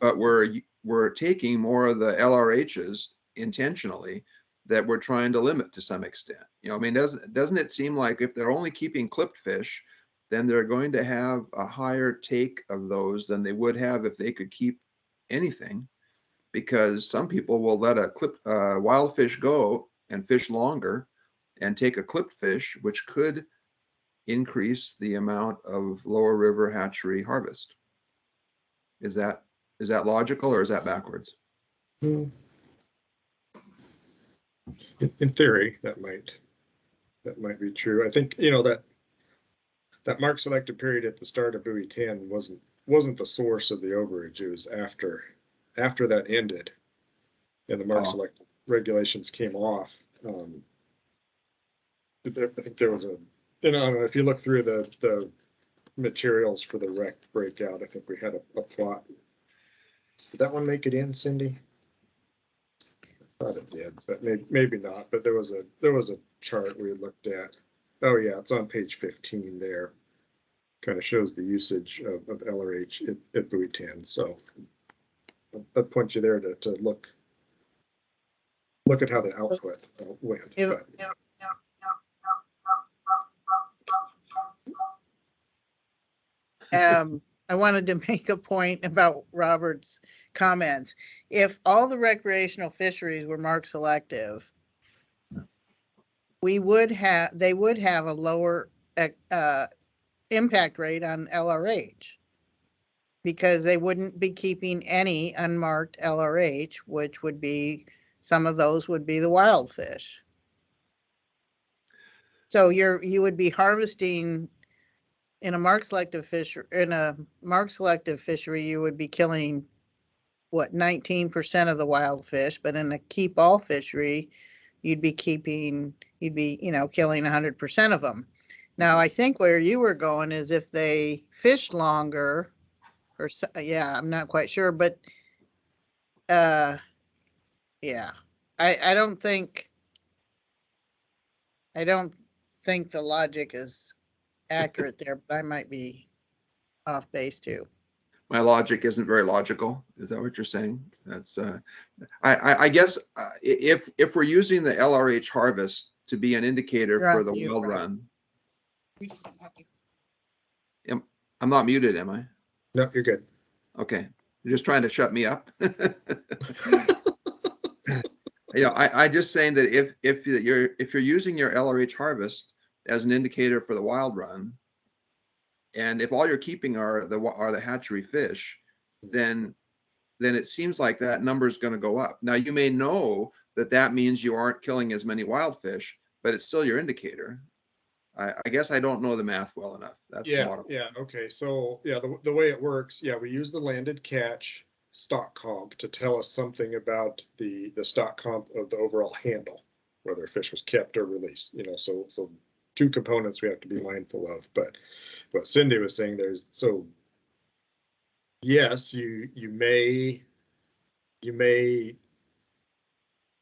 but we're taking more of the LRHs intentionally that we're trying to limit to some extent. You know, I mean, doesn't it seem like if they're only keeping clipped fish, then they're going to have a higher take of those than they would have if they could keep anything, because some people will let a clipped wild fish go and fish longer and take a clipped fish, which could increase the amount of lower river hatchery harvest. Is that logical, or is that backwards? In theory, that might be true. I think, you know, that mark selected period at the start of buoy 10 wasn't the source of the overage. It was after that ended and the mark select regulations came off. I think there was you know, if you look through the materials for the rec breakout, I think we had a plot. Did that one make it in, Cindy? I thought it did, but maybe not. But there was a chart we looked at. Oh yeah, it's on page 15 there. Kind of shows the usage of LRH at buoy 10. So that points you there to look at how the output went. I wanted to make a point about Robert's comments. If all the recreational fisheries were mark selective, they would have a lower impact rate on LRH, because they wouldn't be keeping any unmarked LRH, which would be, some of those would be the wild fish. So you would be harvesting in a mark selective fishery, you would be killing what, 19% of the wild fish, but in a keep all fishery, you'd be killing 100% of them. Now, I think where you were going is if they fish longer, or yeah, I'm not quite sure, but yeah, I don't think the logic is accurate there, but I might be off base too. My logic isn't very logical. Is that what you're saying? That's I guess if we're using the LRH harvest to be an indicator for the wild run. I'm not muted, am I? No, you're good. Okay, you're just trying to shut me up. You know, I just saying that if you're using your LRH harvest as an indicator for the wild run, and if all you're keeping are the hatchery fish, then it seems like that number is going to go up. Now, you may know that means you aren't killing as many wild fish, but it's still your indicator. I guess I don't know the math well enough. That's the Yeah, bottom. yeah, okay, so, yeah, the way it works, yeah, we use the landed catch stock comp to tell us something about the stock comp of the overall handle, whether a fish was kept or released, you know, so two components we have to be mindful of. But what Cindy was saying, so yes, you may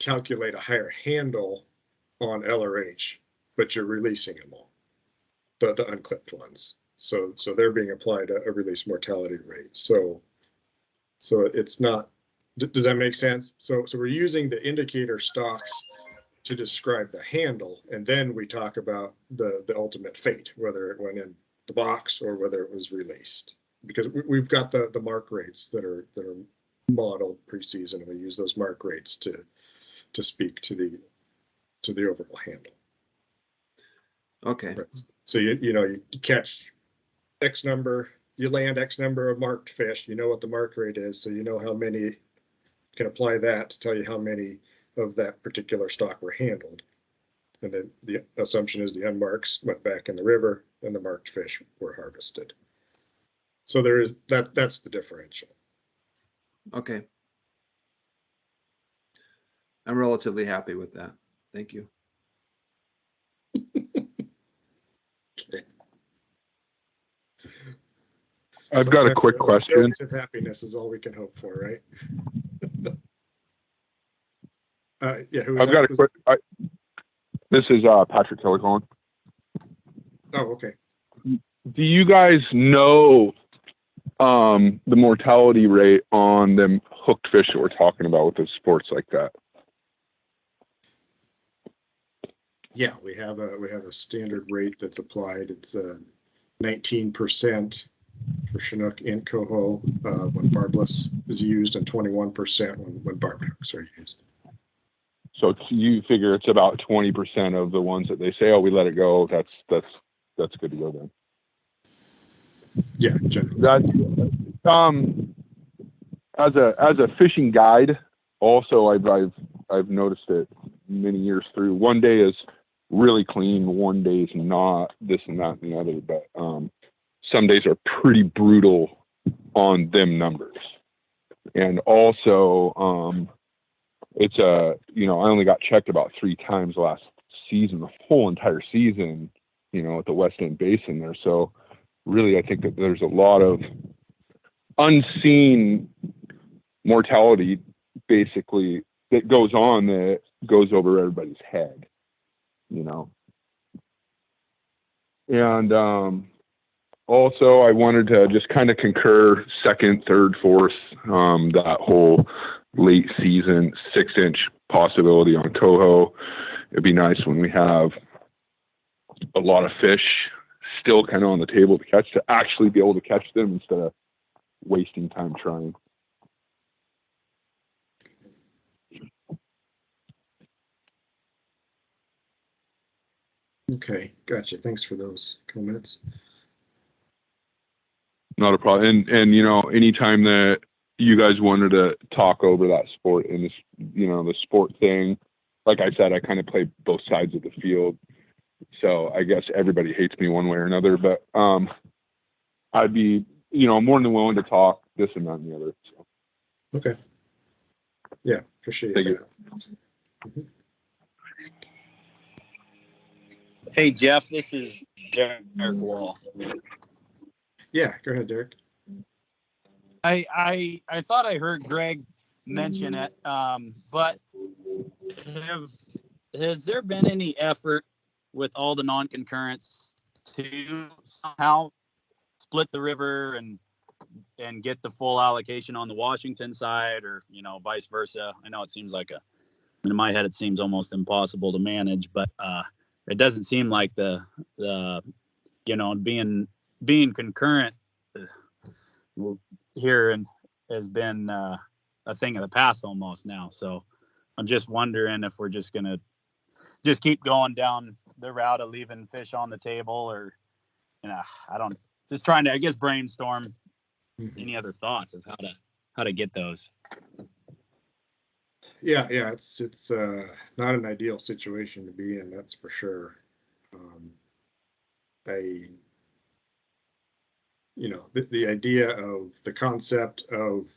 calculate a higher handle on LRH, but you're releasing them all, the unclipped ones. So they're being applied a release mortality rate. So it's not, does that make sense? So we're using the indicator stocks to describe the handle, and then we talk about the ultimate fate, whether it went in the box or whether it was released. Because we've got the mark rates that are modeled preseason, and we use those mark rates to speak to the overall handle. Okay. So you catch X number, you land X number of marked fish, you know what the mark rate is, so you know how many, you can apply that to tell you how many of that particular stock were handled. And then the assumption is the unmarks went back in the river and the marked fish were harvested. So there is that's the differential. Okay. I'm relatively happy with that. Thank you. Okay. I've got a quick question. Of happiness is all we can hope for, right? Yeah, I've got a quick. This is Patrick Keller calling. Oh, okay. Do you guys know the mortality rate on them hooked fish that we're talking about with the sports like that? Yeah, we have a standard rate that's applied. It's 19% for Chinook and coho when barbless is used, and 21% when barbed hooks are used. So you figure it's about 20% of the ones that they say, oh, we let it go. That's good to go then. Yeah, generally. That as a fishing guide, also I've noticed it many years through. One day is really clean, one day is not, this and that and the other, but some days are pretty brutal on them numbers. And also it's I only got checked about 3 times last season, the whole entire season, at the West End Basin there. So really, I think that there's a lot of unseen mortality basically that goes on that goes over everybody's head, And also, I wanted to just kind of concur second, third, fourth, that whole late season 6-inch possibility on coho. It'd be nice when we have a lot of fish still kind of on the table to catch, to actually be able to catch them instead of wasting time trying. Okay, gotcha. Thanks for those comments. Not a problem. And anytime that you guys wanted to talk over that sport and this, the sport thing, like I said, I kind of play both sides of the field. So I guess everybody hates me one way or another, but I'd be, more than willing to talk this and that and the other. So. Okay. Yeah, appreciate Thank that. you. Hey, Jeff, this is Derek Wall. Yeah, go ahead, Derek. I thought I heard Greg mention it, but has there been any effort with all the non-concurrents to somehow split the river and get the full allocation on the Washington side, or vice versa? I know it seems like in my head it seems almost impossible to manage, but it doesn't seem like the being concurrent here has been a thing of the past almost now. So I'm just wondering if we're just gonna just keep going down the route of leaving fish on the table, or just trying to, I guess, brainstorm any other thoughts of how to get those. Yeah, it's not an ideal situation to be in, that's for sure. The idea of the concept of,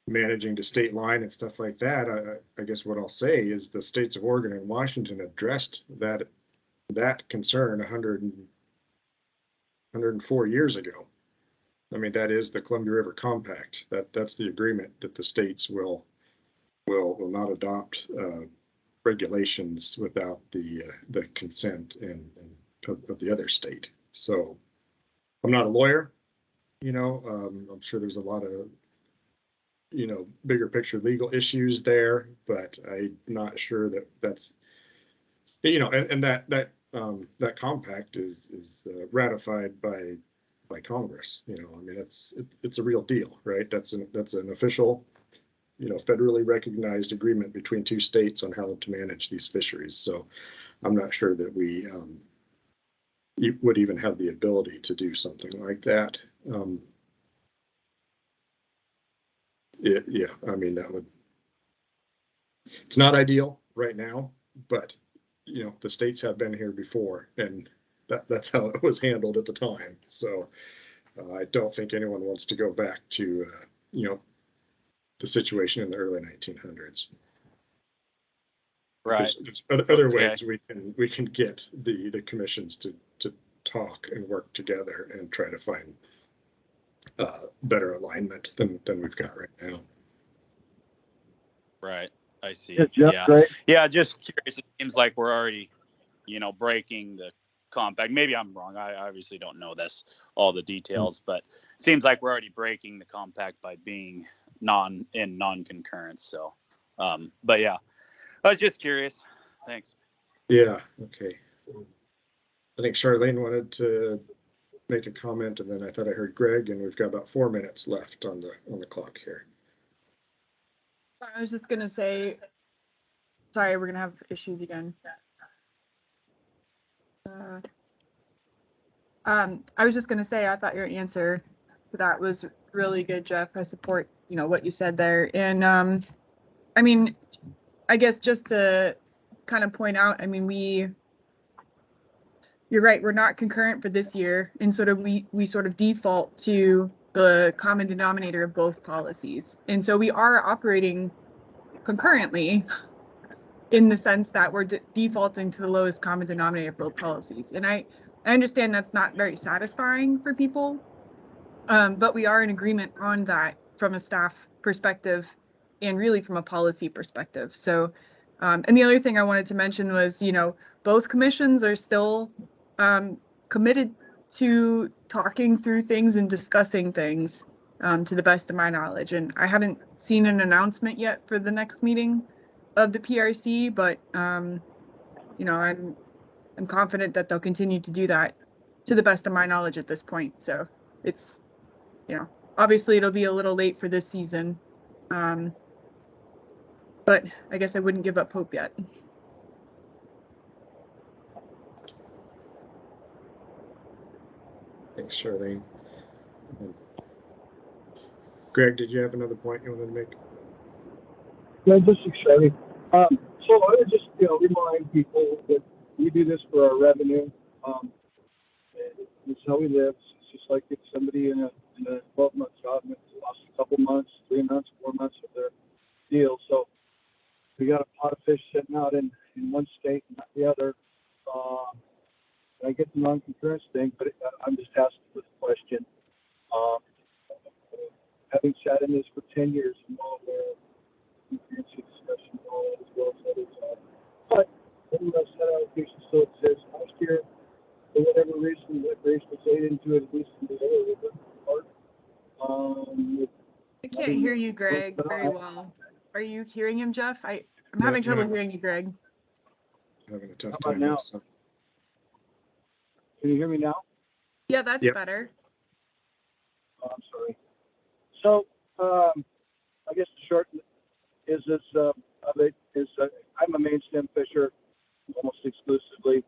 managing to state line and stuff like that, I guess what I'll say is the states of Oregon and Washington addressed that concern 104 years ago. I mean, that is the Columbia River Compact. That's the agreement that the states will not adopt regulations without the consent of the other state. So I'm not a lawyer, I'm sure there's a lot of bigger picture legal issues there, but I'm not sure that's and that compact is ratified by Congress. I mean, it's a real deal, right? That's an official, federally recognized agreement between two states on how to manage these fisheries. So I'm not sure that we would even have the ability to do something like that. I mean, it's not ideal right now, but the states have been here before, and that's how it was handled at the time. So I don't think anyone wants to go back to the situation in the early 1900s. Right. There's other ways we can get the commissions to talk and work together and try to find better alignment than we've got right now. Right. I see. Jeff, Greg? Yeah. Just curious. It seems like we're already, breaking the compact. Maybe I'm wrong. I obviously don't know all the details, but it seems like we're already breaking the compact by being non-concurrence. So, but yeah, I was just curious. Thanks. Yeah. Okay. I think Charlene wanted to make a comment, and then I thought I heard Greg, and we've got about 4 minutes left on the clock here. I was just gonna say, sorry, we're gonna have issues again. I was just gonna say, I thought your answer to that was really good, Jeff. I support, what you said there. And I mean, I guess just to kind of point out, I mean, you're right, we're not concurrent for this year, and we sort of default to the common denominator of both policies. And so we are operating concurrently in the sense that we're defaulting to the lowest common denominator of both policies. And I understand that's not very satisfying for people, but we are in agreement on that from a staff perspective and really from a policy perspective. So, and the other thing I wanted to mention was, both commissions are still committed to talking through things and discussing things to the best of my knowledge. And I haven't seen an announcement yet for the next meeting of the PRC, but I'm confident that they'll continue to do that to the best of my knowledge at this point. So it's, obviously it'll be a little late for this season, but I guess I wouldn't give up hope yet. Thanks, Charlene. Greg, did you have another point you wanted to make? No, just exciting. So I would just, remind people that we do this for our revenue. It's how we live. It's just like if somebody in a 12-month job lost a couple months, 3 months, 4 months of their deal. So we got a pot of fish sitting out in one state and not the other. I get the non-concurrence thing, but I'm just asking this question. Having sat in this for 10 years, I'm all aware of concurrency discussion and all that as well as others. But when I set allocation still exists, last year, for whatever reason, that race was laid into it, at least in the area part. I can't hear you, Greg, very well. Are you hearing him, Jeff? I'm having trouble hearing you, Greg. Having a tough How about time now? also. Can you hear me now? Yeah, that's better. Oh, I'm sorry. So, I guess the short is this of it is I'm a main stem fisher almost exclusively,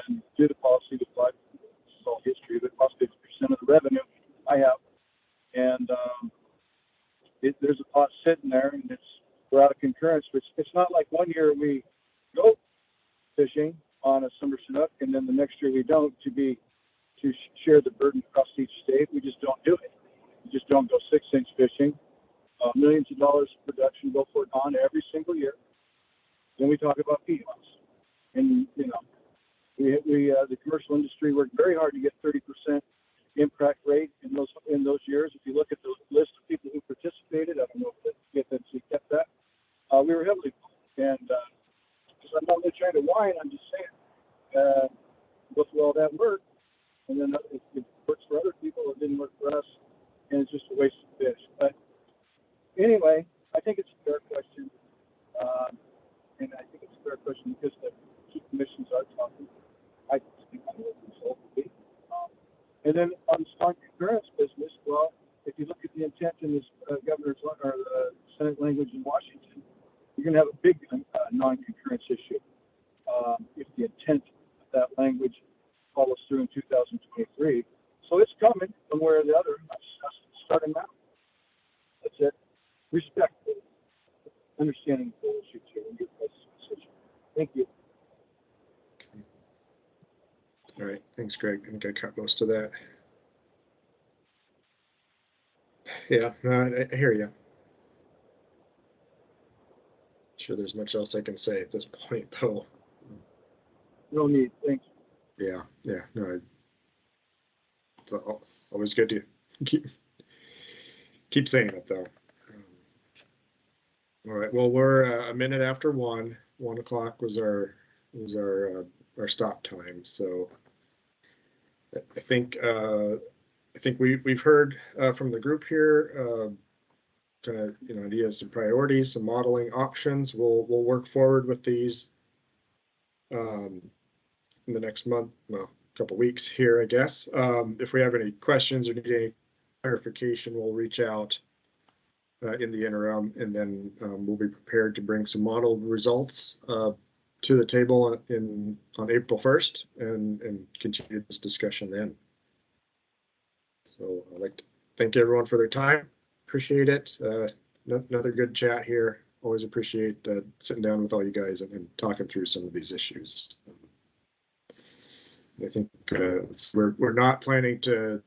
and due to policy, this is all history, but about 50% of the revenue I have, and there's a pot sitting there, and we're out of concurrence. But it's not like one year we go fishing on a summer Chinook, and then the next year we don't, to share the burden across each state. We just don't do it. We just don't go 6-inch fishing. Millions of dollars of production go for it on every single year. Then we talk about PFAS. And, you know, the commercial industry worked very hard to get 30% impact rate in those years. If you look at the list of people who participated, I don't know if the FMC kept that. We were heavily involved. And because I'm not really trying to whine, I'm just saying, go through all that work, and then it works for other people, it didn't work for us, and it's just a waste of fish. But anyway, I think it's a fair question, and I think it's a fair question because the key commissions are talking. I think I'm a result of it. And then on the strong concurrence business, well, if you look at the intent in this governor's or the Senate language in Washington, you're going to have a big non-concurrence issue if the intent of that language follows through in 2023. So it's coming one way or the other. I'm just starting now. That's it. Respect, understanding the issue too, and your decision. Thank you. All right, thanks, Greg. I think I cut most of that. Yeah, no, I hear you. Sure, there's much else I can say at this point, though. No need. Thanks. Yeah, no, it's always good to keep saying it, though. All right, well, we're a minute after 1 o'clock was our stop time, so I think we've heard from the group here kind of, you know, ideas, some priorities, some modeling options. We'll work forward with these in the next month, well, a couple weeks here, I guess. If we have any questions or need any clarification, we'll reach out in the interim, and then we'll be prepared to bring some modeled results to the table on April 1st and continue this discussion then. So I'd like to thank everyone for their time. Appreciate it. Another good chat here. Always appreciate sitting down with all you guys and talking through some of these issues. I think we're not planning to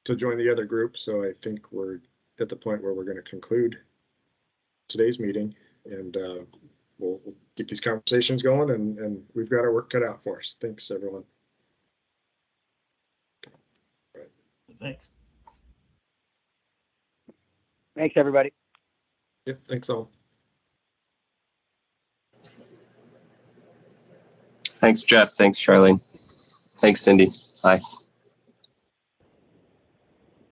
join the other group, so I think we're at the point where we're going to conclude today's meeting, and we'll keep these conversations going, and we've got our work cut out for us. Thanks, everyone. All right. Thanks. Thanks, everybody. Yep, thanks all. Thanks, Jeff. Thanks, Charlene. Thanks, Cindy. Bye.